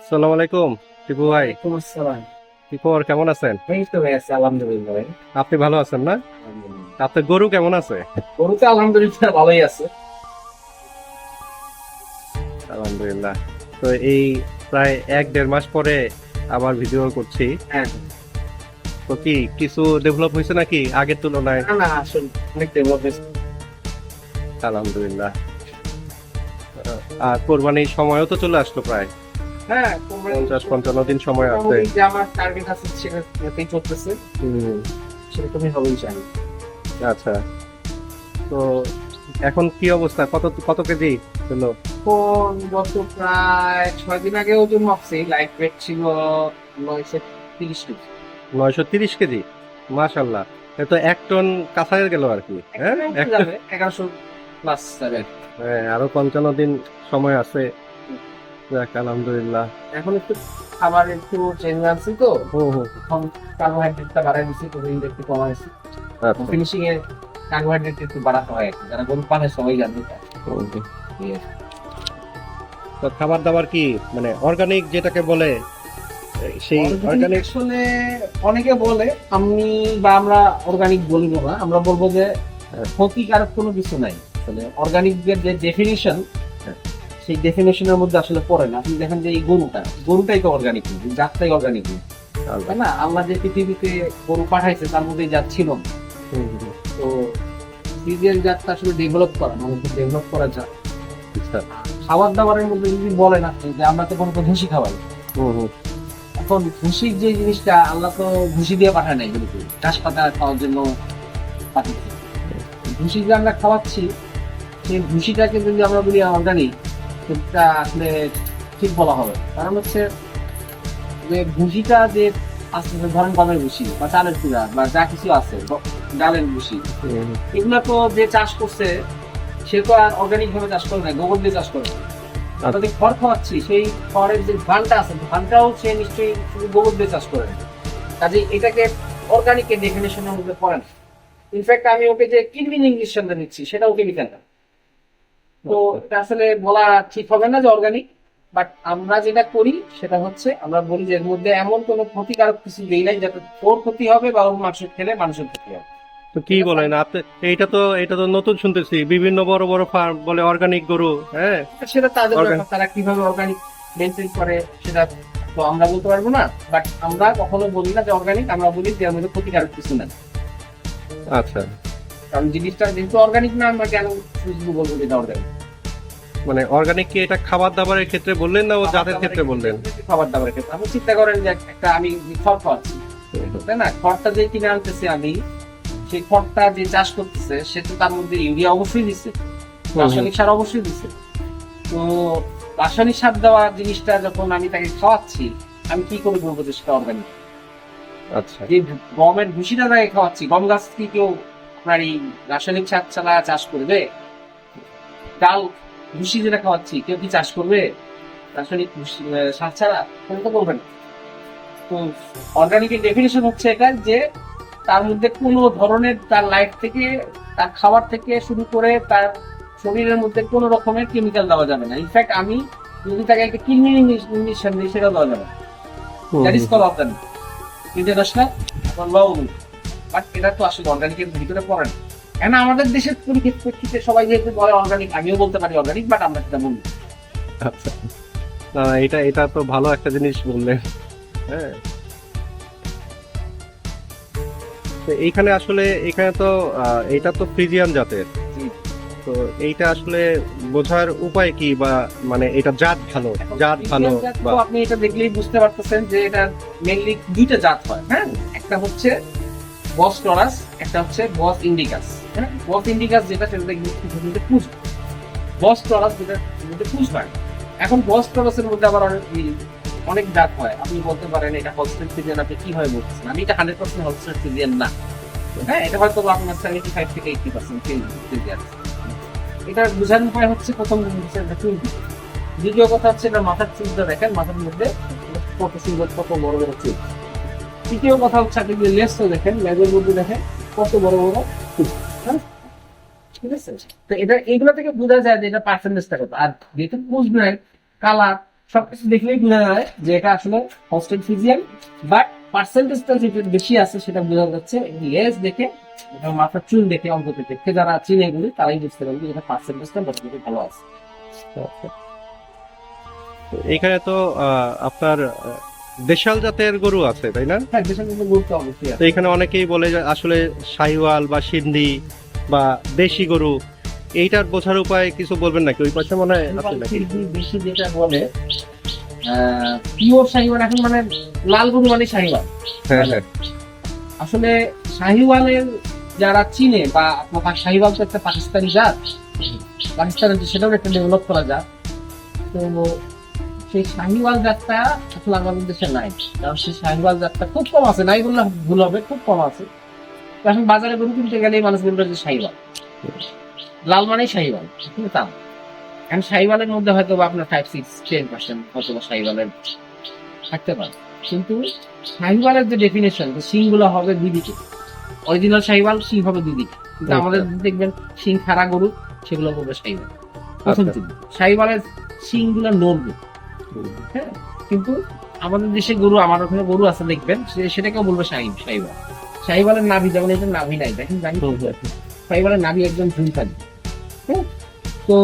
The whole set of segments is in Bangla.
আসসালামু আলাইকুম টিপু ভাই। ওয়ালাইকুম আসসালাম। কি খবর, কেমন আছেন? এই তো ভাই আছি, আলহামদুলিল্লাহ ভাই। আপনি ভালো আছেন না? আলহামদুলিল্লাহ। আপনার গরু কেমন আছে? গরু তো আলহামদুলিল্লাহ ভালোই আছে। আলহামদুলিল্লাহ। তো এই প্রায় 1-1.5 মাস পরে আবার ভিডিও করছি। হ্যাঁ। তো কি কিছু ডেভেলপ হয়েছে নাকি আগের তুলনায়? না না, আসলে অনেক ডেভেলপ হয়েছে। আলহামদুলিল্লাহ। আর কোরবানির সময়ও তো চলে আসলো প্রায়। হ্যাঁ, 50-55 দিন সময় আছে। মোটামুটি যে আমার টার্গেট আছে সেটাতেই চলতেছে, হুম। সেরকমই হবে ইনশাআল্লাহ। আচ্ছা। তো এখন কি অবস্থা, কত কত কেজি হলো? কোন গত প্রায় 6 দিন আগে ওজন মাপছি, লাইট ওয়েট ছিল 930 কেজি। 930 কেজি, মাশাল্লাহ। এ তো 1 টন কাছায় গেল আর কি। হ্যাঁ, একটু 1 টন। যাবে 1100 প্লাস যাবে। হ্যাঁ, আরো 55 দিন সময় আছে। যাক, আলহামদুলিল্লাহ। এখন একটু খাবার একটু চেঞ্জ আনছি তো, হুম হুম। এখন কার্বোহাইড্রেটটা বাড়াই দিচ্ছি, প্রোটিনটা একটু কমাইছি। আচ্ছা। ফিনিশিং এ কার্বোহাইড্রেট একটু বাড়াতে হয় আর কি। যারা গরু পালে সবাই জানে এটা। হুম হুম। এই আর কি। তো খাবার দাবার কি, মানে অর্গানিক যেটাকে বলে, সেই Organic অর্গানিক? আসলে অনেকে বলে, আমি বা আমরা অর্গানিক বলবো না, আমরা বলবো যে ক্ষতিকারক কোনো কিছু নাই। আসলে অর্গানিক যে ডেফিনিশন, সেই ডেফিনেশনের মধ্যে আসলে পড়ে না। আপনি দেখেন যে এই গরুটাই তো অর্গানিক, জাতটাই অর্গানিক, তাই না? আল্লাহ যে পৃথিবীতে গরু পাঠাইছে তার মধ্যে এই জাত ছিল না। তো সিরিয়াল জাতটা আসলে ডেভেলপ করা, মানুষকে ডেভেলপ করা যায়। খাবার দাবারের মধ্যে যদি বলেন আপনি যে আমরা তো কোনো ভুসি খাওয়াই, এখন ভুসির যে জিনিসটা আল্লাহ তো ভুসি দিয়ে পাঠায় নাই, কিন্তু ঘাস পাতা খাওয়ার জন্য পাঠিয়েছে। ভুসি যে আমরা খাওয়াচ্ছি, সেই ভুসিটাকে যদি আমরা বলি অর্গানিক, সেটা আসলে ঠিক বলা হবে। কারণ হচ্ছে যে ভুসিটা যে আসতে ধরেন গমের ভুসি বা চালের চুড়া বা যা কিছু আছে, ডালের ভুসি, এগুলো তো যে চাষ করছে সে তো আর অর্গানিক ভাবে চাষ করে না, গোবর দিয়ে চাষ করে। আমরা যে খড় খাওয়াচ্ছি, সেই খড়ের যে ধানটা আছে, ধানটাও সে নিশ্চয়ই শুধু গোবর দিয়ে চাষ করে না। কাজে এটাকে অর্গানিকের ডেফিনেশনের মধ্যে পড়ে না। ইনফ্যাক্ট আমি ওকে যে কিডনি ইঞ্জেকশনটা নিচ্ছি সেটাও কেমিক্যাল না। তো এটা আসলে বলা ঠিক হবে না যে অর্গানিক। বাট আমরা যেটা করি সেটা হচ্ছে আমরা বলি যে এর মধ্যে এমন কোনো ক্ষতিকারক কিছু দেই নাই যাতে ওর ক্ষতি হবে বা ওর মাংস খেলে মানুষের ক্ষতি হবে। তো কি বলেন আপনি? এটা তো নতুন শুনতেছি, বিভিন্ন বড় বড় ফার্ম বলে অর্গানিক গরু। হ্যাঁ, সেটা তাদের Organ- ব্যাপার, তারা কিভাবে অর্গানিক মেনটেন করে সেটা তো আমরা বলতে পারবো না। বাট আমরা কখনো বলি না যে অর্গানিক, আমরা বলি যে এর মধ্যে ক্ষতিকারক কিছু না। আচ্ছা। কারণ জিনিসটা যেহেতু অর্গানিক না, আমরা কেন শুধু বলবো যে এটা অর্গানিক? মানে অর্গানিক কি এটা খাবার দাবারের ক্ষেত্রে বললেন না ও জাতের ক্ষেত্রে বললেন? খাবার দাবারের ক্ষেত্রে আপনি চিন্তা করেন যে একটা আমি খড় খাওয়াচ্ছি, তাই না? খড়টা যে কিনে আনতেছি আমি, সেই খড়টা যে চাষ করতেছে সে তো তার মধ্যে ইউরিয়া অবশ্যই দিচ্ছে, রাসায়নিক সার অবশ্যই দিচ্ছে। তো রাসায়নিক সার দেওয়া জিনিসটা যখন আমি তাকে খাওয়াচ্ছি, আমি কি করে বলবো যে সেটা অর্গানিক? আচ্ছা। যে গমের ভুসিটা তাকে খাওয়াচ্ছি, গম গাছ কি কেউ আপনার এই রাসায়নিক সার ছাড়া চাষ করবে? ডাল ভুসি যেটা খাওয়াচ্ছি কেউ কি চাষ করবে রাসায়নিক সার ছাড়া? কেউ তো করবে না। তো অর্গানিকের ডেফিনেশন হচ্ছে এটা যে তার মধ্যে কোনো ধরনের, তার লাইফ থেকে, তার খাবার থেকে শুরু করে তার শরীরের মধ্যে কোনো রকমের কেমিক্যাল দেওয়া যাবে না। ইনফ্যাক্ট আমি যদি তাকে একটা কিডনি ইঞ্জেকশন দিই সেটা দেওয়া যাবে না। That is call organic. International law অনুযায়ী। বাট এটা তো আসলে অর্গানিকের ভিতরে পড়ে না। কেন আমাদের দেশের পরিপ্রেক্ষিতে সবাই যেহেতু বলে অর্গানিক, আমিও বলতে পারি অর্গানিক, বাট আমরা সেটা বলি। আচ্ছা। না, এটা এটা তো ভালো একটা জিনিস বললেন। হ্যাঁ। তো এইখানে আসলে এখানে তো এটা তো ফ্রিজিয়ান জাতের। তো এইটা আসলে বোঝার উপায় কি, বা মানে এটা জাত ভালো বা? আপনি এটা দেখলেই বুঝতে পারতেছেন যে এটা মেইনলি দুইটা জাত হয়। হ্যাঁ, একটা হচ্ছে বস টরাস, একটা হচ্ছে বস ইন্ডিকাস। হ্যাঁ, বস ইন্ডিকাস যেটা সেটা দেখতে পুষ, বস টরাস যেটা পুষ হয়। এখন বস টরাসের মধ্যে আবার অনেক জাত হয়। আপনি বলতে পারেন এটা হলস্টেইন ফ্রিজিয়ান, আপনি কিভাবে বলতেছেন? আমি এটা 100% হলস্টেইন ফ্রিজিয়ান না। হ্যাঁ, এটা হয়তো আপনার 75 থেকে 80% ফ্রিজিয়ান। এটা বোঝার উপায় হচ্ছে, প্রথম চুল। দ্বিতীয় কথা হচ্ছে এটা মাথার চুলটা দেখেন, মাথার মধ্যে কত সুন্দর, কত বড় বড় চুল। তৃতীয় কথা হচ্ছে আপনি যদি লেজটা দেখেন, লেজের মধ্যে দেখেন কত বড় বড় চুল। হ্যাঁ, ঠিক আছে? তো এটা এইগুলো থেকে বোঝা যায় যে এটা পার্সেন্টেজটা কত। আর যেহেতু পুষ নাই, কালার, সবকিছু দেখলেই বোঝা যায় যে এটা আসলে হোস্টেড ফিজিয়ান, বাট পার্সেন্টেজটা যেটা বেশি আছে সেটা বোঝা যাচ্ছে লেজ দেখে এবং মাথার চুল দেখে, অন্তত দেখে যারা চিনে এগুলি তারাই বুঝতে পারবে এটা পার্সেন্টেজটা মোটামুটি ভালো আছে। তো এখানে তো আপনার দেশাল জাতের গরু আছে তাই না? হ্যাঁ, দেশের মধ্যে গুরুত্ব অবশ্যই তো আছে। এখানে অনেকেই বলে যে আসলে শাহিওয়াল বা সিন্ধি বা দেশি গরু, এইটার বোঝার উপায় কিছু বলবেন নাকি? ওই পাশে মনে হয় আছে নাকি? বেশি যেটা বলে পিওর শাহিওয়াল, এখন মানে লাল গরু মানে শাহিওয়াল। হ্যাঁ হ্যাঁ আসলে শাহিওয়ালের যারা চিনে বা আপনার শাহিওয়াল তো একটা পাকিস্তানি জাত, পাকিস্তানের সেটাও একটা ডেভেলপ করা জাত। তো সেই শাহিওয়াল জাতটা আসলে আমাদের দেশে নাই, কারণ সেই শাহিওয়াল জাতটা খুব কম আছে, নাই বললে ভুল হবে, খুব কম আছে। তো এখন বাজারে গরু কিনতে গেলেই মানুষ বলবে যে শাহিওয়াল, লাল মানেই শাহিওয়াল, কিন্তু তা না। এখন শাহিওয়ালের মধ্যে হয়তো বা আপনার 5-6-10% হয়তো বা শাহিওয়ালের থাকতে পারে, কিন্তু শাহিওয়ালের যে ডেফিনেশন, যে শিং গুলো হবে দুদিকে, অরিজিনাল শাহিওয়াল শিং হবে দুদিকে, কিন্তু আমাদের দেখবেন শিং খাড়া গরু সেগুলো বলবে শাহিওয়াল। প্রথম আচ্ছা। চিহ্ন শাহিওয়ালের শিং গুলো নড়বে, হ্যাঁ, কিন্তু আমাদের দেশে গরু, আমার ওখানে গরু আছে দেখবেন সেটাকেও বলবে শাহিওয়াল। শাহিওয়ালের নাভি, যেমন এটা নাভি নাই, দেখেন শাহিওয়ালের নাভি একদম ঝুল থাকবে, হ্যাঁ, তো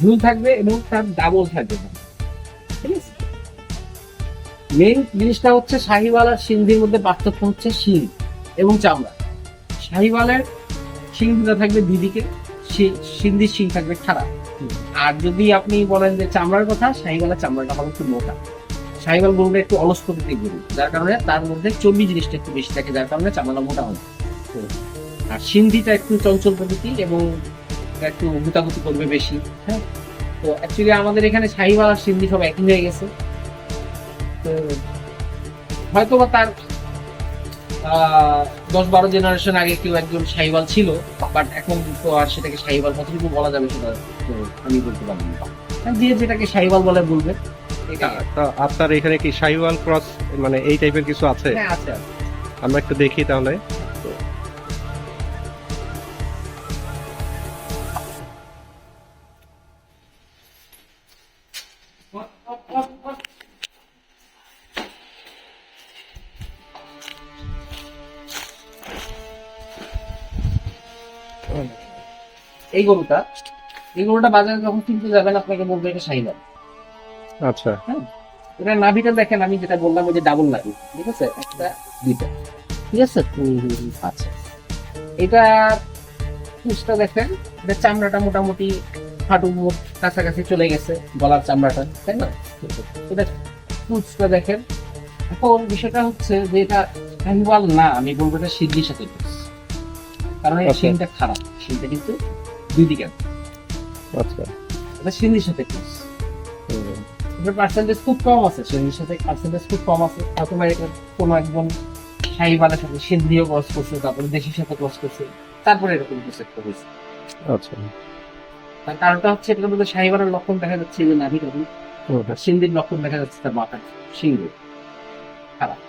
ঝুল থাকবে এবং তার ডাবল থাকবে, ঠিক আছে। মেইন জিনিসটা হচ্ছে শাহিওয়াল আর সিন্ধির মধ্যে পার্থক্য হচ্ছে শিং এবং চামড়া। শাহিওয়ালের শিং দুটো থাকবে দুদিকে, সিন্ধির শিং থাকবে খাড়া। আর যদি আপনি বলেন যে চামড়ার কথা, শাহিওয়ালের চামড়াটা হবে একটু মোটা। শাহিওয়াল গরুটা একটু অলস প্রকৃতির গরু, যার কারণে তার মধ্যে চর্বি জিনিসটা একটু বেশি থাকে, যার কারণে চামড়াটা মোটা হয়। আর সিন্ধিটা একটু চঞ্চল প্রকৃতি এবং একটু গুতাগুতি করবে বেশি, হ্যাঁ। তো অ্যাকচুয়ালি আমাদের এখানে শাহিওয়াল আর সিন্ধি সব একই হয়ে গেছে। তো হয়তো বা তার 10-12 জেনারেশন আগে কেউ একজন শাহিওয়াল ছিল, বাট এখন তো আর সেটাকে শাহিওয়াল কতটুকু বলা যাবে সেটা তো আমি বলতে পারবো না। যে যেটাকে শাহিওয়াল বলে বলবে, এটা তো আপনার এখানে কি শাহিওয়াল ক্রস মানে এই টাইপের কিছু আছে? হ্যাঁ আছে। আমরা একটু দেখি তাহলে। এই গরুটা বাজারে যখন কিনতে যাবেন আপনাকে বলবে এটা শাহিওয়াল। আচ্ছা হ্যাঁ, এটা নাভিটা দেখেন, আমি যেটা বললাম ওই যে ডাবল নাভি, ঠিক আছে, একটা দুইটা, ঠিক আছে। আচ্ছা, এটা পুষটা দেখেন, এটা চামড়াটা মোটামুটি হাঁটু মুখ কাছাকাছি চলে গেছে, গলার চামড়াটা, তাই না? এটা পুষটা দেখেন। এখন বিষয়টা হচ্ছে যে এটা শাহিওয়াল না, আমি বলবো এটা সিদ্ধির সাথে পুষ, কারণ এই আচ্ছা। শিংটা খারাপ, শিংটা কিন্তু দুই দিকে, আচ্ছা এটা সিন্ধির সাথে পুষ। এটার পার্সেন্টেজ খুব কম আছে, সিন্ধির সাথে পার্সেন্টেজ খুব কম আছে। হয়তো এটা কোনো একজন শাহিওয়ালের সাথে সিন্ধিও ক্রস করছে, তারপরে দেশির সাথে ক্রস করছে, তারপরে এরকম কিছু একটা হয়েছে। আচ্ছা তার কারণটা হচ্ছে এটার মধ্যে শাহিওয়ালের লক্ষণ দেখা যাচ্ছে যে নাভি টাভি, আর সিন্ধির লক্ষণ দেখা যাচ্ছে তার মাথার সিংহ খারাপ।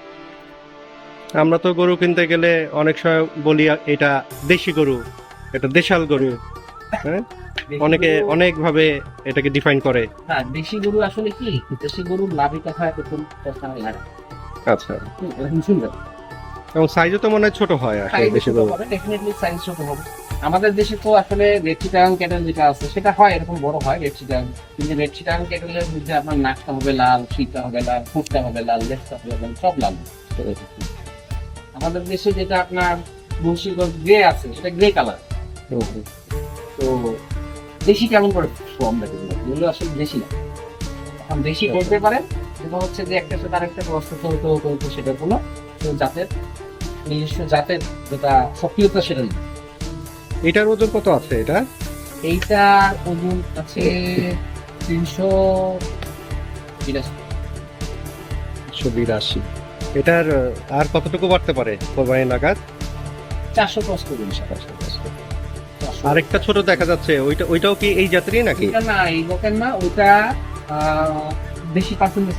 আমরা তো গরু কিনতে গেলে অনেক সময় বলি এটা দেশি গরু, এটা দেশাল গরু, হ্যাঁ, অনেকে অনেক ভাবে এটাকে ডিফাইন করে। হ্যাঁ, দেশি গরু আসলে কি, দেশি গরুর নাভি কথা এরকম কথা হয় না। আচ্ছা, এরকম সুন্দর এবং সাইজও তো মনে হয় ছোট হয় আসলে দেশি গরু। ডেফিনেটলি সাইজ ছোট হবে। আমাদের দেশে তো আসলে রেড চিটাগাং ক্যাটেল যেটা আছে সেটা হয় এরকম বড় হয় রেড চিটাগাং, কিন্তু রেড চিটাগাং ক্যাটেলের মধ্যে আপনার নাকটা হবে লাল, শিরটা হবে লাল, ফুটটা হবে লাল, লেজটা হবে লাল, সব লাল। আমাদের দেশে যেটা আপনার মুন্সিগঞ্জ গ্রে আছে সেটা গ্রে কালার। তো দেশি কেমন করে কম দেখে এগুলো আসলে দেশি না। এখন দেশি করতে পারেন এটা হচ্ছে যে একটা সাথে আরেকটা প্রশ্ন হতে হতে হতে সেটা কোনো জাতের নিজস্ব জাতের যেটা সক্রিয়তা সেটা নেই। এটার ওজন কত আছে? এটা এইটার ওজন আছে 382। এটার আর কতটুকু বাড়তে পারে কোরবানি নাগাদ? 400 ক্রস করবেন। আরেকটা ছোট দেখা যাচ্ছে, ওইটাও কি এই জাতেরই নাকি? ওইটা না, এই লোকের না, ওইটা বেশি পার্সেন্টেজ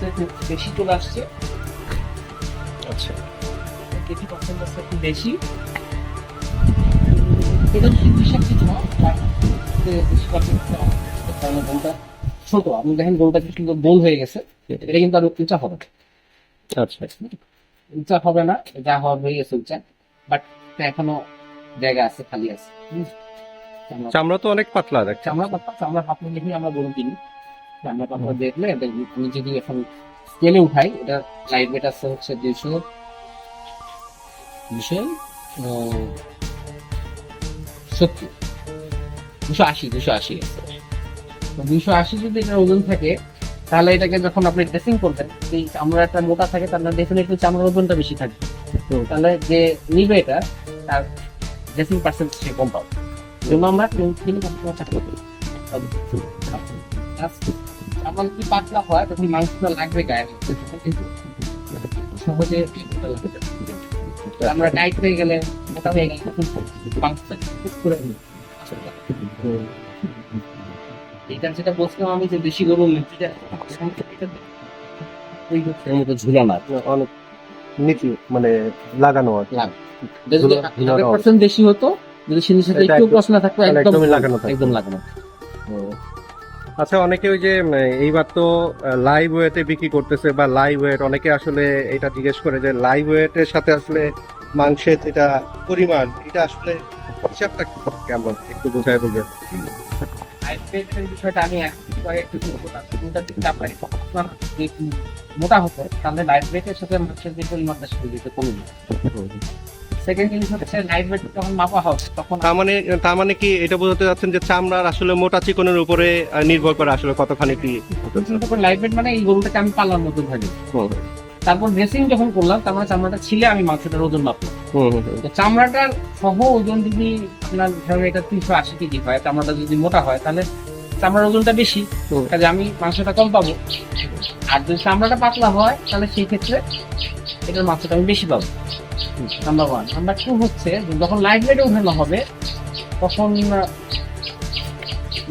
বেশি চলে আসছে। আচ্ছা, বেশি পার্সেন্টেজ একটু বেশি, এটা বিশেষ কিছু না, বেশি পার্সেন্টেজ ছোট, আপনি দেখেন গরুটা কিন্তু গোল হয়ে গেছে, এটা কিন্তু আর উঁচা হবে না, আচ্ছা উঁচা হবে না, যা হওয়ার হয়ে গেছে উঁচা, বাট এখনো জায়গা আছে, খালি আছে। চামড়া তো অনেক পাতলা দেখ। চামড়া পাতলা, চামড়া পাতলা দেখে আমরা গরু কিনি। চামড়া পাতলা দেখলে আমি যদি এখন স্কেলে উঠাই, এটা লাইভ ওয়েট আছে হচ্ছে 280 যদি এটা ওজন থাকে, তাহলে এটাকে যখন আপনি ড্রেসিং করবেন, এই চামড়াটা মোটা থাকে, তাহলে ডেফিনেটলি চামড়ার ওজনটা বেশি থাকবে। তাহলে যে নিবে এটা, তার ড্রেসিং পার্সেন্ট সে কম পাবে। জন্য আমরা কিনে চাকরি করি। চামড়া যদি পাতলা হয়, তখন মাংসটা লাগবে গায়ে, কিন্তু সহজে আমরা টাইট হয়ে গেলে, মোটা হয়ে গেলে, তখন মাংসটা খুব করে এটা যেটা বলছিলাম আমি, যে বেশি গরু মতো ঝুলানো অনেক নিচু মানে লাগানো আর কি। যদি 100% বেশি হতো, যদি সিনের সাথে এটা একটু একদম- প্রশ্ন থাকতো, তাহলে একদম একদমই লাগানো থাকতো। একদম লাগানো। আচ্ছা, অনেকে ওই যে এইবার তো লাইভ ওয়েটে বিক্রি করতেছে, বা লাইভ ওয়েট, অনেকে আসলে এটা জিজ্ঞেস করে যে লাইভ ওয়েটের সাথে আসলে মাংসের যেটা পরিমাণ, এটা আসলে হিসাবটা কেমন, একটু বোঝায় বলবে। বিষয়টা আমি একটু মোটা হতো, তাহলে লাইট ওয়েটের সাথে মাংসের যে পরিমাণটা সেটা কমে যায়। সেকেন্ড জিনিস হচ্ছে লাইট ওয়েট যখন মাপা হবে, তখন তার মানে কি এটা বোঝাতে যাচ্ছেন যে চামড়ার আসলে মোটা চিকনের উপরে নির্ভর করে আসলে কতখানি কি। লাইট ওয়েট মানে এই গরুটাকে আমি পালার মতো ভাবি। তারপর ড্রেসিং যখন করলাম, তার মানে চামড়াটা ছিলে আমি মাংসটার ওজন মাপলাম। তো চামড়াটার সহ ওজন যদি আপনার ধরেন এটা 380 কেজি হয়, চামড়াটা যদি মোটা হয়, তাহলে চামড়ার ওজনটা বেশি, কাজে আমি মাংসটা কম পাবো। আর যদি চামড়াটা পাতলা হয়, তাহলে সেই ক্ষেত্রে এটার মাংসটা আমি বেশি পাবো। নাম্বার 1। নাম্বার 2 হচ্ছে যে যখন লাইট ওয়েটে উঠানো হবে, তখন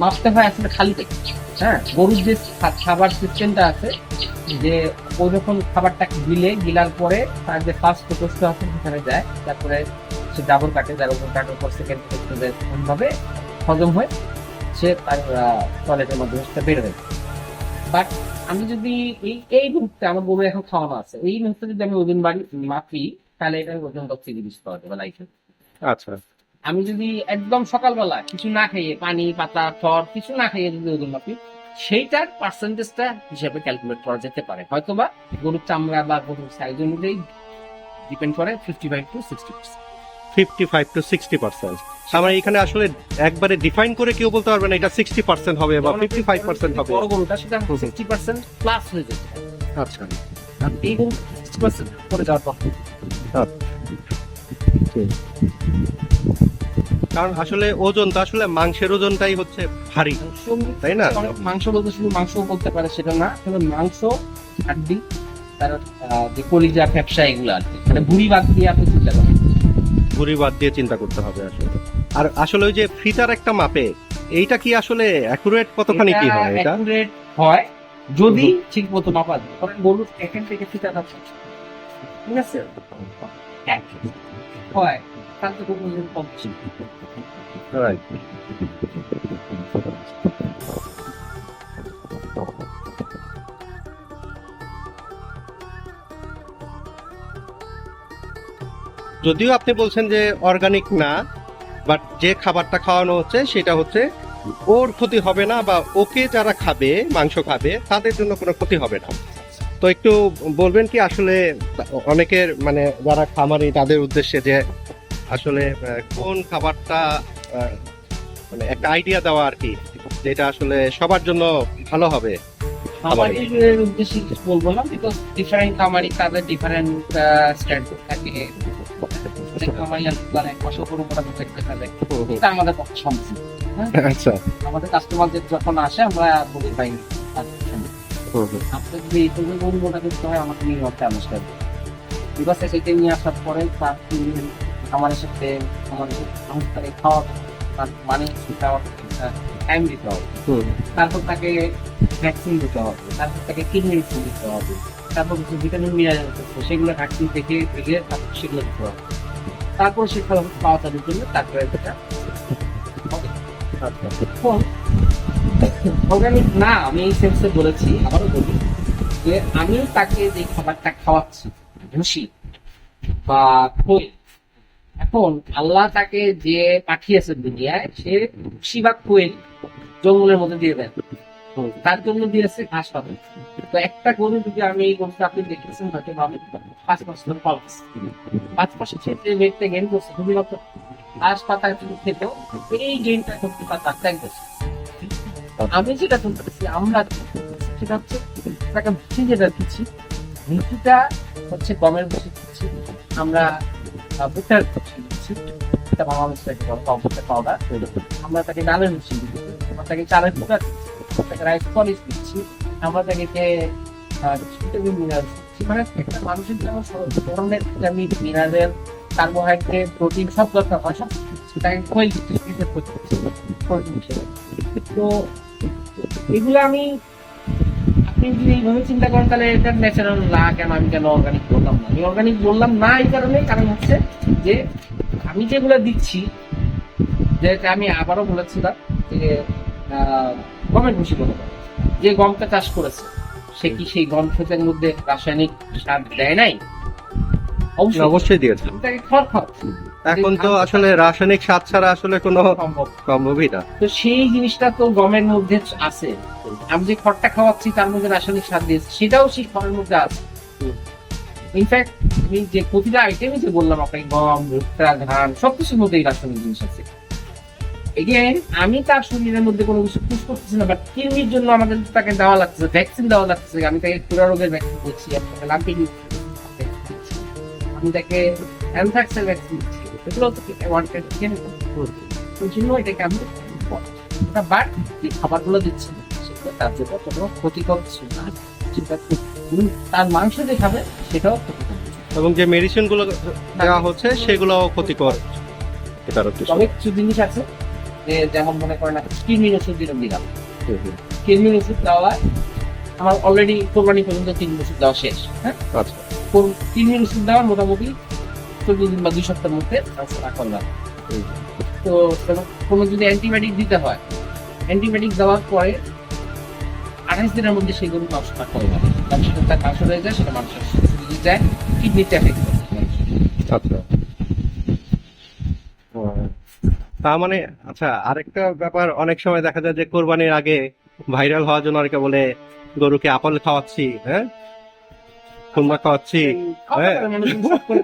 মাপতে হয় আসলে খালি পেট। হ্যাঁ, গরুর যে খাবার সিস্টেমটা আছে, যে ও যখন খাবারটা গিলার পরে তার যে ফার্স্ট ফোকাসটা আছে সেখানে যায়, তারপরে সে ডাবল কাটে, যার উপর কাটার পর সেকেন্ড ভাবে হজম হয়ে সে তার টয়লেটের মাধ্যমে সেটা বের হয়ে। বাট আমি যদি এই মুহূর্তে আমার গরু এখন খাওয়ানো আছে, এই মুহূর্তে যদি আমি ওজন মাপি, তাহলে এটা ওজন 10 কেজি বেশি পাওয়া যাবে লাইফে। আচ্ছা, আমি যদি একদম সকালবেলা কিছু না খাইয়ে, পানি পাতা খড় কিছু না খাইয়ে যদি ওজন মাপি, সেইটার পার্সেন্টেজটা হিসাবে ক্যালকুলেট করা যেতে পারে। হয়তোবা গরুর চামড়া বা গরুর সাইজ অনুযায়ী ডিপেন্ড করে 55 to 60%। 55 to 60%। আমার এখানে আসলে একবারে ডিফাইন করে কেউ বলতে পারবে না এটা 60% হবে বা 55% হবে। বড় গরুটা সেটা 60% প্লাস হয়ে যেতে পারে। আচ্ছা, আর এই গরু 60% করে যাওয়ার পর, কারণ আসলে ওজন তো আসলে মাংসের ওজনটাই হচ্ছে ভারী, তাই না? মাংস বলতে শুধু মাংস বলতে পারে সেটা না, তবে মাংস, হাড্ডি, তার যে কলিজা, ফ্যাপসা, এগুলো আর কি, মানে ভুঁড়ি বাদ দিয়ে আপনি চিন্তা করেন। ভুঁড়ি বাদ দিয়ে চিন্তা করতে হবে আসলে। আর আসলে ওই যে ফিতার একটা মাপে, এইটা কি আসলে অ্যাকুরেট কতখানি কি হয় এটা? অ্যাকুরেট হয় যদি ঠিক মতো মাপা যায়। কারণ গরুর এখান থেকে ফিতাটা ঠিক আছে হয়, তার তো কোনো কম বেশি না। Right. যদিও আপনি বলছেন যে অর্গানিক না, বাট যে খাবারটা খাওয়ানো হচ্ছে সেটা হচ্ছে ওর ক্ষতি হবে না, বা ওকে যারা খাবে, মাংস খাবে, তাদের জন্য কোনো ক্ষতি হবে না। তো একটু বলবেন কি আসলে অনেকের মানে যারা খামারি তাদের উদ্দেশ্যে যে আসলে কোন খাবারটা মানে একটা আইডিয়া দেওয়া আর কি, যেটা আসলে সবার জন্য ভালো হবে। খামারিদের উদ্দেশ্যে কিছু বলবো না, বিকজ ডিফারেন্ট খামারি তাদের ডিফারেন্ট স্ট্যান্ড থাকে। খামারি মানে অসংখ্য মোটামুটি থাকতে পারে, এটা আমাদের পক্ষে সম্ভব। আচ্ছা, আমাদের কাস্টমারদের যখন আসে, আমরা বলি ভাই আপনি যদি এই ধরনের মোটা করতে হয়, আমাকে নিয়ে আসতে আবিষ্কার করবে। বিকজ সেটা নিয়ে আসার পরে তার খামারের সাথে আমাদের খাওয়া মানে টাইম দিতে হবে, তারপর তাকে ভ্যাকসিন দিতে হবে, তারপর তাকে কিডনি দিতে হবে, তারপর কিছু ভিটামিন মিনারেল সেগুলো ঘাটতি থেকে তারপর সেগুলো দিতে হবে, তারপর সে পাওয়া তাদের জন্য তারপরে এটা হবে। এখন অর্গানিক না, আমি এই সেন্সে বলেছি, আবারও বলি যে আমি তাকে যে খাবারটা খাওয়াচ্ছি ভুসি বা খোল, এখন আল্লাহ তাকে যে পাঠিয়েছে দুনিয়ায়, সে ভুসি বা খোল জঙ্গলের মধ্যে দিয়ে দেন, তার জন্য দিয়েছে ঘাস পাতা। তো একটা গরু যদি আমি এই গরুটা আপনি দেখেছেন হয়তো ভাবে 5% ফল, 5% ক্ষেত্রে ওয়েটটা গেইন করছে শুধুমাত্র ঘাস পাতা যদি খেত, এই গেইনটা করতে তার ডাক্তার করছে। আমি যেটা করতেছি, আমরা সেটা হচ্ছে তাকে ভুসি যেটা দিচ্ছি, ভুসিটা হচ্ছে গমের ভুসি দিচ্ছি, আমরা ভুট্টার ভুসি দিচ্ছি, এটা বাংলাদেশ থেকে পাউডার, আমরা তাকে ডালের ভুসি দিচ্ছি, আমরা তাকে চালের ভুট্টা দিচ্ছি, তাকে রাইস পলিশ দিচ্ছি, আমরা তাকে ভিটামিন মিনারেল দিচ্ছি। মানে একটা মানুষের জন্য সব ধরনের ভিটামিন মিনারেল কার্বোহাইড্রেট প্রোটিন সব দরকার হয়, সব তাকে কোয়েল দিচ্ছি। তো এগুলো আমি, আপনি যদি এইভাবে চিন্তা করেন তাহলে এটা ন্যাচারাল না, কেন আমি কেন অর্গানিক বললাম না? আমি অর্গানিক বললাম না এই কারণে, কারণ হচ্ছে যে আমি যেগুলো দিচ্ছি, যে আমি আবারও বলেছিলাম যে গমের ভুসি বলতে পারে, যে গমটা চাষ করেছে সে কি সেই গম ক্ষেতের মধ্যে রাসায়নিক সার দেয় নাই? অবশ্যই দিয়েছে। আমি তাকে খড় খাওয়াচ্ছি, এখন তো আসলে রাসায়নিক সার ছাড়া আসলে কোনো সম্ভব। সম্ভবই না। তো সেই জিনিসটা তো গমের মধ্যে আছে, আমি যে খড়টা খাওয়াচ্ছি তার মধ্যে রাসায়নিক সার দিয়েছি, সেটাও সেই খড়ের মধ্যে আছে। ইনফ্যাক্ট আমি যে প্রতিটা আইটেমই যে বললাম আপনাকে, গম ভুট্টা ধান সবকিছুর মধ্যেই রাসায়নিক জিনিস আছে। এগেন আমি তার শরীরের মধ্যে কোনো কিছু পুশ করতেছি না, বাট কৃমির জন্য আমাদের তাকে দেওয়া লাগছে, ভ্যাকসিন দেওয়া লাগছে। আমি তাকে পুরা রোগের ভ্যাকসিন দিচ্ছি, আপনাকে লাম্পিং, আমি তাকে অ্যানথ্রাক্সের ভ্যাকসিন দিচ্ছি, এগুলো তো ওয়ান্টেড ওই জন্য এটাকে আমি বাট যে খাবারগুলো দিচ্ছি সেগুলো তার জন্য কোনো ক্ষতিকর কিছু না, সেটা তার মাংস যে খাবে সেটাও ক্ষতিকর। এবং যে মেডিসিন গুলো দেওয়া হচ্ছে সেগুলো ক্ষতিকর। তবে কিছু জিনিস আছে যে যেমন মনে করেন কৃমির ওষুধ দিলাম, কৃমির ওষুধ দেওয়া আমার অলরেডি কোরবানি পর্যন্ত 3 ওষুধ দেওয়া শেষ। হ্যাঁ, আচ্ছা, কৃমির ওষুধ দেওয়ার মোটামুটি 14 দিন বা 2 সপ্তাহের মধ্যে করলাম। তো কোনো যদি অ্যান্টিবায়োটিক দিতে হয়, অ্যান্টিবায়োটিক দেওয়ার পরে 28 দিনের মধ্যে সেই গরু নষ্ট করে যাবে, কারণ সেটা তার কাশ হয়ে যায়, সেটা মানুষের শরীরে যায়, কিডনিতে এফেক্ট করে। আচ্ছা। তার মানে আচ্ছা, আরেকটা ব্যাপার, অনেক সময় দেখা যায় যে কোরবানির আগে ভাইরাল হওয়ার জন্য অনেকে বলে গরুকে আপেল খাওয়াচ্ছি, হ্যাঁ খুরমা খাওয়াচ্ছি, হ্যাঁ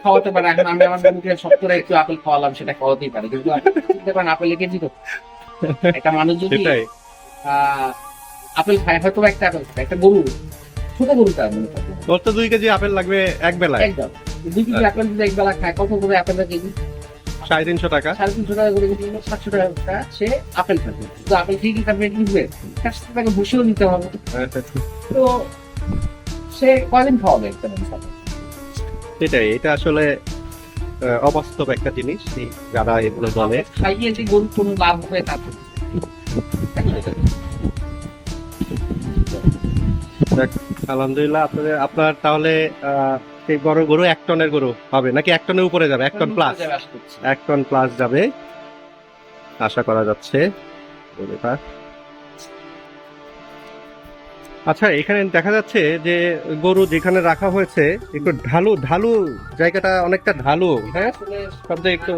খাওয়াতে পারে। এখন আমি আমার গরুকে সব করে একটু আপেল খাওয়ালাম, সেটা খাওয়াতেই পারে, কিন্তু আপেল কেজি তো একটা মানুষ যদি আপেল খায়, হয়তো একটা আপেল খায়, একটা গরু ছোট গরুটা তোর তো 2 কেজি আপেল লাগবে এক বেলায়, একদম 2 কেজি আপেল যদি এক বেলা খায়, কত করে আপেল কেজি? 350 টাকা, 350 টাকা করে, 700 টাকা সে আপেল খাবে। তো আপেল খেয়ে কি তার পেট নিবে? তার সাথে তাকে ভুষিও নিতে হবে। তো সে কয়দিন খাওয়াবে একটা মানুষ? সেটাই, এটা আসলে অবাস্তব একটা জিনিস যারা এগুলো বলে। খাইয়ে যে গরু কোনো লাভ হবে তা তো। আলহামদুলিল্লাহ, আপনার তাহলে সেই বড় গরু 1 টনের গরু হবে নাকি 1 টনের উপরে যাবে? 1 টন প্লাস, 1 টন প্লাস যাবে আশা করা যাচ্ছে। আচ্ছা, এখানে দেখা যাচ্ছে যে গরু যেখানে রাখা হয়েছে একটু ঢালু ঢালু, জায়গাটা অনেকটা ঢালু, হ্যাঁ শব্দ একটু।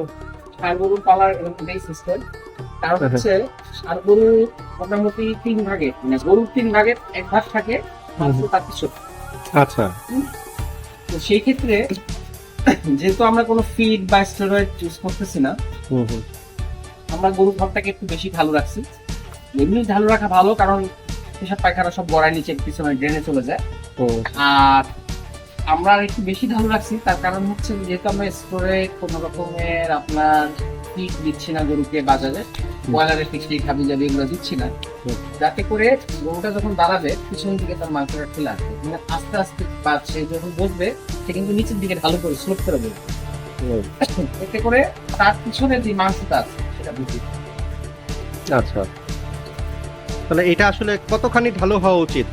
ষাঁড় গরুর পালার এরকমই সিস্টেম, কারণ হচ্ছে ষাঁড় গরু মোটামুটি 3 ভাগে, মানে গরুর 3 ভাগের 1 ভাগ থাকে তার পিছু। আচ্ছা, তো সেই ক্ষেত্রে যেহেতু আমরা কোনো ফিড বা স্টেরয়েড ইউজ করতেছি না, আমরা গরুর ঘরটাকে একটু বেশি ভালো রাখছি। এমনি ঢালু রাখা ভালো, কারণ পেশাব পায়খানা সব গড়ায় নিচে পিছনে ড্রেনে চলে যায়। আর আমরা একটু বেশি ঢালু রাখছি তার কারণ হচ্ছে যেহেতু আমরা স্টোরে কোনো রকমের আপনার ফিড দিচ্ছি না গরুকে, বাজারে ব্রয়লারের ফিক্সড খাবি যাবে এগুলো দিচ্ছি না, যাতে করে গরুটা যখন দাঁড়াবে পিছনের দিকে তার মাংসটা ঠেলে আসবে, মানে আস্তে আস্তে সে যখন বসবে সে কিন্তু নিচের দিকে ঢালু করে স্লোপ করে দেবে, এতে করে তার পিছনে যে মাংসটা আছে সেটা বুঝি। আচ্ছা, তাহলে এটা আসলে কতখানি ঢালু হওয়া উচিত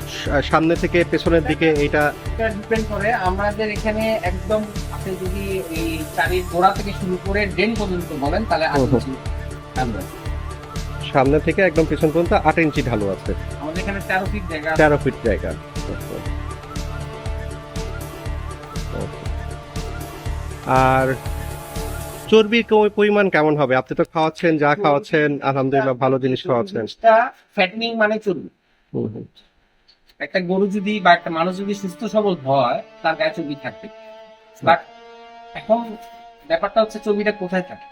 সামনে থেকে পেছনের দিকে? এটা ডিপেন্ড করে। আমাদের এখানে একদম আপনি যদি এই চারির গোড়া থেকে শুরু করে ড্রেন পর্যন্ত বলেন তাহলে সামনে থেকে একদম পিছন পর্যন্ত 8 ইঞ্চি ঢালু আছে, আমাদের এখানে 13 ফিট জায়গা আছে। 13 ফিট জায়গা। আর চর্বির পরিমাণ কেমন হবে? আপনি তো খাওয়াচ্ছেন, যা খাওয়াচ্ছেন আলহামদুলিল্লাহ ভালো জিনিস খাওয়াচ্ছেন। ফ্যাটনিং মানে চর্বি। একটা গরু যদি বা একটা মানুষ যদি সুস্থ সবল হয় তার গায়ে চর্বি থাকবে, বাট এখন ব্যাপারটা হচ্ছে চর্বিটা কোথায় থাকে।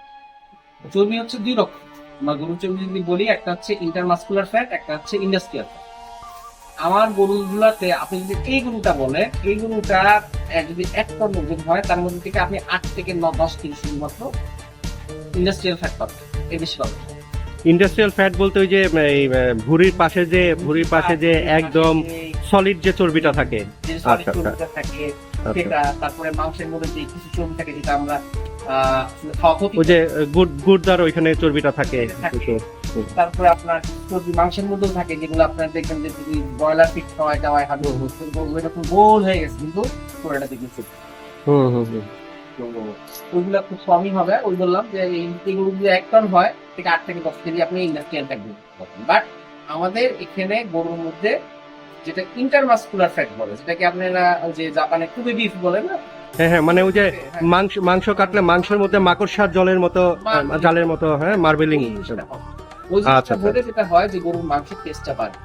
চর্বি হচ্ছে দুই রকম। আমরা গরুর চর্বি যদি বলি, একটা হচ্ছে ইন্টারমাসকুলার ফ্যাট, একটা হচ্ছে ইন্ডাস্ট্রিয়াল ফ্যাট। আমার গরুগুলাতে আপনি যদি এই গরুটা বলে, এই গরুটা যদি 1 টন ওজন হয় তার মধ্যে থেকে আপনি 8 থেকে 10 কেজি শুধুমাত্র ইন্ডাস্ট্রিয়াল ফ্যাট পাবেন, এর বেশি পাবেন। ইন্ডাস্ট্রিয়াল ফ্যাট বলতে ওই যে এই ভুঁড়ির পাশে যে একদম সলিড যে চর্বিটা থাকে। যে solid আচ্ছা, আচ্ছা। চর্বিটা থাকে সেটা, তারপরে মাংসের মধ্যে যে কিছু চর্বি থাকে যেটা আমরা খাওয়া ক্ষতি ওই যে গুড়দার ওইখানে চর্বিটা থাকে। থাকে। তারপরে আপনার চর্বি মাংসের মধ্যেও থাকে, যেগুলো আপনার দেখবেন যে যদি ব্রয়লার ফিট খাওয়ায় যাওয়ায় হাঁটু এরকম গোল হয়ে গেছে, কিন্তু পুরোটা দেখবেন ছোট। তো ওইগুলা খুব কমই হবে। ওই বললাম যে এইগুলো যদি 1 টন হয় থেকে 8 থেকে 10 কেজি আপনি ইন্ডাস্ট্রিয়াল থাকবেন। বাট আমাদের এখানে গরুর মধ্যে যেটা ইন্টারমাসকুলার ফ্যাট বলে, যেটাকে আপনারা ওই যে জাপানে কুবে বিফ বলে না, হ্যাঁ, মানে ওই যে মাংস কাটলে মাংসের মধ্যে মাকড়সার জালের মতো হ্যাঁ মার্বেলিং ওই আচ্ছা, বলে যেটা হয় যে গরুর মাংসের টেস্টটা বাড়ে,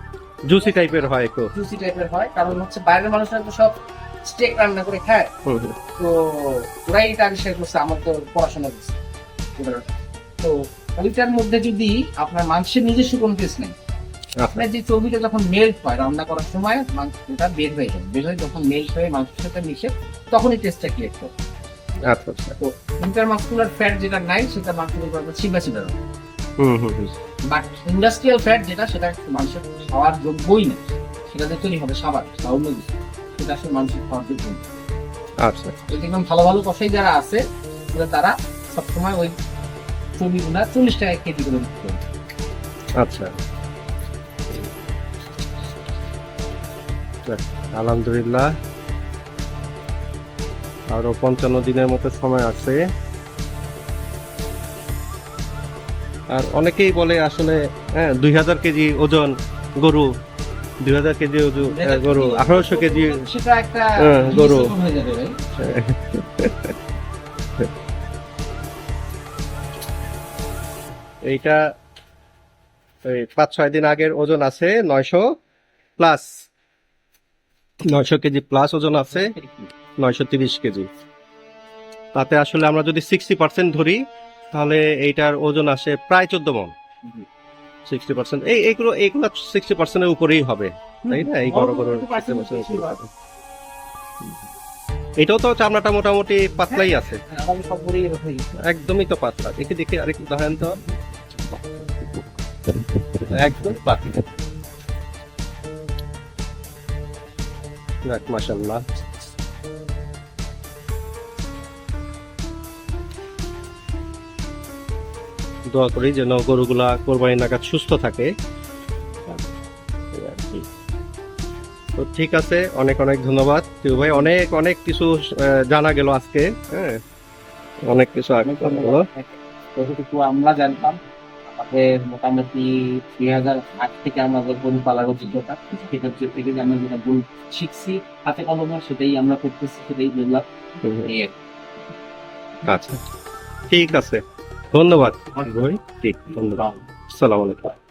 জুসি টাইপের হয় একটু। জুসি টাইপের হয়। কারণ হচ্ছে বাইরের মানুষরা তো সব স্টেক রান্না করে খায়, তো ওরাই এটা আবিষ্কার করছে, আমার তো পড়াশোনা করছে। তো ওইটার মধ্যে যদি আপনার মাংসের নিজস্ব কোনো টেস্ট নেই, আপনার যে চর্বিটা যখন মেল্ট হয় রান্না করার সময় মাংসটা বের হয়ে যায়, বের হয়ে যখন মেল্ট হয়ে মাংসের সাথে মিশে তখনই টেস্টটা ক্রিয়েট করে। আচ্ছা, আচ্ছা। তো ইন্টারমাসকুলার ফ্যাট যেটা নাই সেটা মাংসের উপর চিবা চিবা রকম, বাট ইন্ডাস্ট্রিয়াল ফ্যাট যেটা সেটা মানুষের খাওয়ার যোগ্যই না, সেটা দেখতেই হবে সাবান বা অন্য কিছু, সেটা আসলে মানুষের খাওয়ার যোগ্য না। আচ্ছা, ওই দেখলাম ভালো ভালো কষাই যারা আছে তারা সবসময় ওই চর্বিগুলা 40 টাকা কেজি করে বিক্রি করে। আচ্ছা, আলহামদুলিল্লাহ আরো 55 দিনের মতো সময় আছে। আর অনেকেই বলে আসলে 2000 কেজি ওজন গরু, 2000 কেজি ওজন গরু, 1800 কেজি সেটা একটা গরু হয়ে যাবে ভাই। এইটা 5-6 দিন আগের ওজন আছে 900 কেজি প্লাস ওজন আছে, 930 কেজি। তাতে আসলে আমরা যদি 60% ধরি তাহলে এইটার ওজন আসে প্রায় 14 মণ। 60% এইগুলো 60% এর উপরেই হবে, তাই না? এই বড় বড় 60% এর উপরে হবে। এটাও তো চামড়াটা মোটামুটি পাতলাই আছে, আমাদের সব গরুই এরকম হয়ে গেছে। একদমই তো পাতলা। দেখি আরেকটু দেখেন তো, একদম পাতলা। যাক, মাশাআল্লাহ। দোয়া করি যেন গরুগুলা কোরবানি নাগাদ সুস্থ থাকে। তো ঠিক আছে, অনেক অনেক ধন্যবাদ টিউ ভাই, অনেক অনেক কিছু জানা গেল আজকে। হ্যাঁ, অনেক কিছু হলো। যতটুকু আমরা জানতাম, আমাদের মোটামুটি 2008 থেকে আমাদের গরু পালার অভিজ্ঞতা, সেটার থেকে আমরা যেটা গরু শিখছি হাতে কলমে সেটাই আমরা করতেছি, সেটাই বললাম। এই আর কি। আচ্ছা, ঠিক আছে, ধন্যবাদ ভাই। ঠিক, ধন্যবাদ। আসসালামু আলাইকুম।